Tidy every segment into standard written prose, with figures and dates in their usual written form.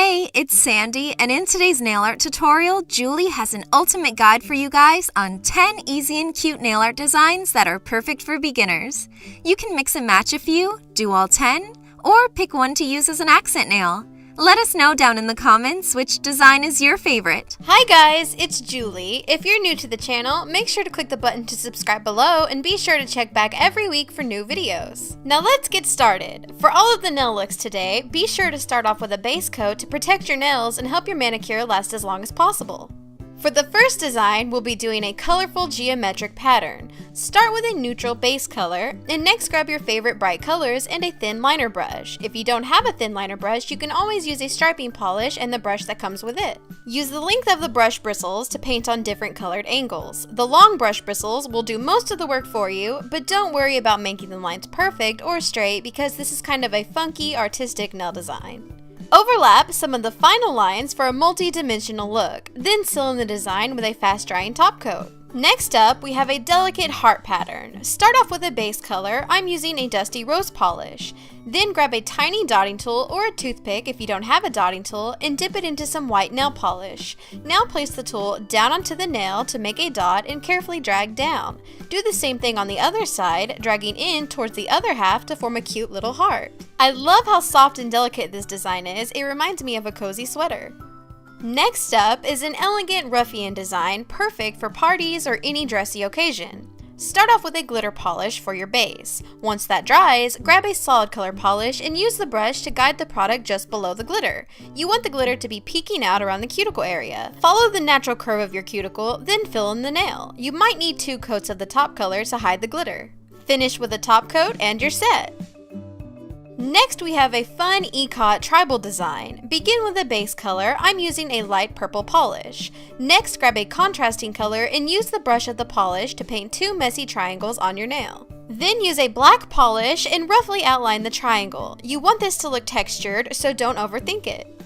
Hey, it's Sandy, and in today's nail art tutorial, Julie has an ultimate guide for you guys on 10 easy and cute nail art designs that are perfect for beginners. You can mix and match a few, do all 10, or pick one to use as an accent nail. Let us know down in the comments which design is your favorite. Hi guys, it's Julie. If you're new to the channel, make sure to click the button to subscribe below and be sure to check back every week for new videos. Now let's get started. For all of the nail looks today, be sure to start off with a base coat to protect your nails and help your manicure last as long as possible. For the first design, we'll be doing a colorful geometric pattern. Start with a neutral base color, and next grab your favorite bright colors and a thin liner brush. If you don't have a thin liner brush, you can always use a striping polish and the brush that comes with it. Use the length of the brush bristles to paint on different colored angles. The long brush bristles will do most of the work for you, but don't worry about making the lines perfect or straight because this is kind of a funky, artistic nail design. Overlap some of the final lines for a multi-dimensional look, then seal in the design with a fast-drying top coat. Next up, we have a delicate heart pattern. Start off with a base color. I'm using a dusty rose polish. Then grab a tiny dotting tool or a toothpick if you don't have a dotting tool and dip it into some white nail polish. Now place the tool down onto the nail to make a dot and carefully drag down. Do the same thing on the other side, dragging in towards the other half to form a cute little heart. I love how soft and delicate this design is. It reminds me of a cozy sweater. Next up is an elegant ruffian design, perfect for parties or any dressy occasion. Start off with a glitter polish for your base. Once that dries, grab a solid color polish and use the brush to guide the product just below the glitter. You want the glitter to be peeking out around the cuticle area. Follow the natural curve of your cuticle, then fill in the nail. You might need 2 coats of the top color to hide the glitter. Finish with a top coat and you're set. Next, we have a fun ikat tribal design. Begin with a base color. I'm using a light purple polish. Next, grab a contrasting color and use the brush of the polish to paint 2 messy triangles on your nail. Then use a black polish and roughly outline the triangle. You want this to look textured, so don't overthink it.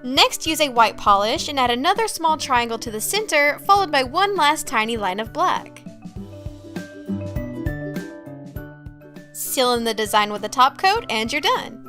Next, use a white polish and add another small triangle to the center, followed by one last tiny line of black. Seal in the design with a top coat and you're done.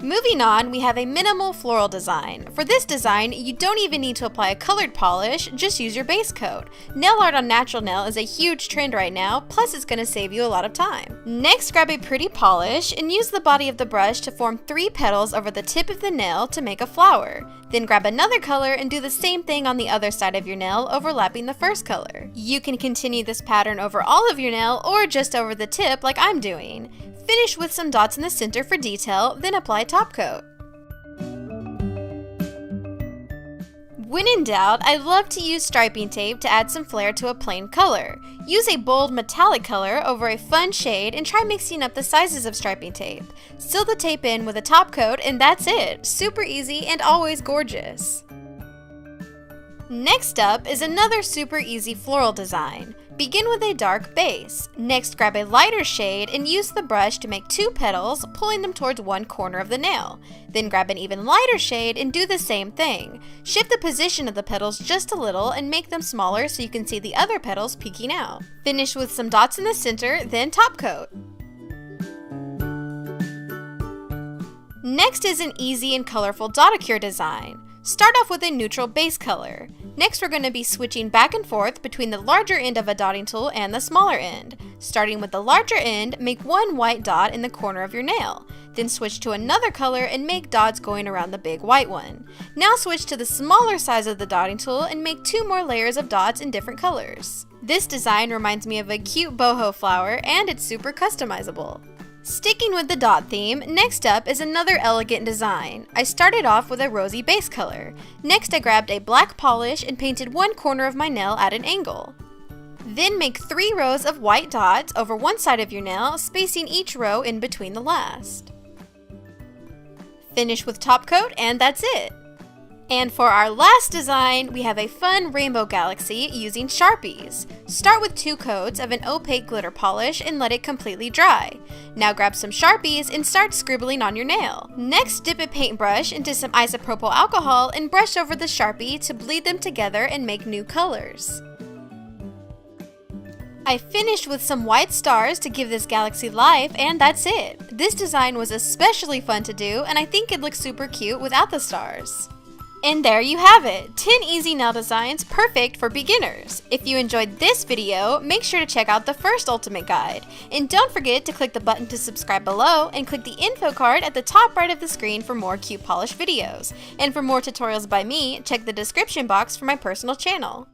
Moving on, we have a minimal floral design. For this design, you don't even need to apply a colored polish, just use your base coat. Nail art on natural nail is a huge trend right now, plus it's going to save you a lot of time. Next, grab a pretty polish and use the body of the brush to form 3 petals over the tip of the nail to make a flower. Then grab another color and do the same thing on the other side of your nail, overlapping the first color. You can continue this pattern over all of your nail or just over the tip like I'm doing. Finish with some dots in the center for detail, then apply top coat. When in doubt, I love to use striping tape to add some flair to a plain color. Use a bold metallic color over a fun shade and try mixing up the sizes of striping tape. Seal the tape in with a top coat and that's it. Super easy and always gorgeous. Next up is another super easy floral design. Begin with a dark base. Next, grab a lighter shade and use the brush to make 2 petals, pulling them towards one corner of the nail. Then grab an even lighter shade and do the same thing. Shift the position of the petals just a little and make them smaller so you can see the other petals peeking out. Finish with some dots in the center, then top coat. Next is an easy and colorful dotacure design. Start off with a neutral base color. Next, we're going to be switching back and forth between the larger end of a dotting tool and the smaller end. Starting with the larger end, make 1 white dot in the corner of your nail. Then switch to another color and make dots going around the big white one. Now switch to the smaller size of the dotting tool and make 2 more layers of dots in different colors. This design reminds me of a cute boho flower and it's super customizable. Sticking with the dot theme, next up is another elegant design. I started off with a rosy base color. Next, I grabbed a black polish and painted one corner of my nail at an angle. Then make 3 rows of white dots over one side of your nail, spacing each row in between the last. Finish with top coat and that's it. And for our last design, we have a fun rainbow galaxy using Sharpies. Start with 2 coats of an opaque glitter polish and let it completely dry. Now grab some Sharpies and start scribbling on your nail. Next, dip a paintbrush into some isopropyl alcohol and brush over the Sharpie to bleed them together and make new colors. I finished with some white stars to give this galaxy life, and that's it. This design was especially fun to do, and I think it looks super cute without the stars. And there you have it, 10 easy nail designs perfect for beginners. If you enjoyed this video, make sure to check out the first ultimate guide. And don't forget to click the button to subscribe below and click the info card at the top right of the screen for more CutePolish videos. And for more tutorials by me, check the description box for my personal channel.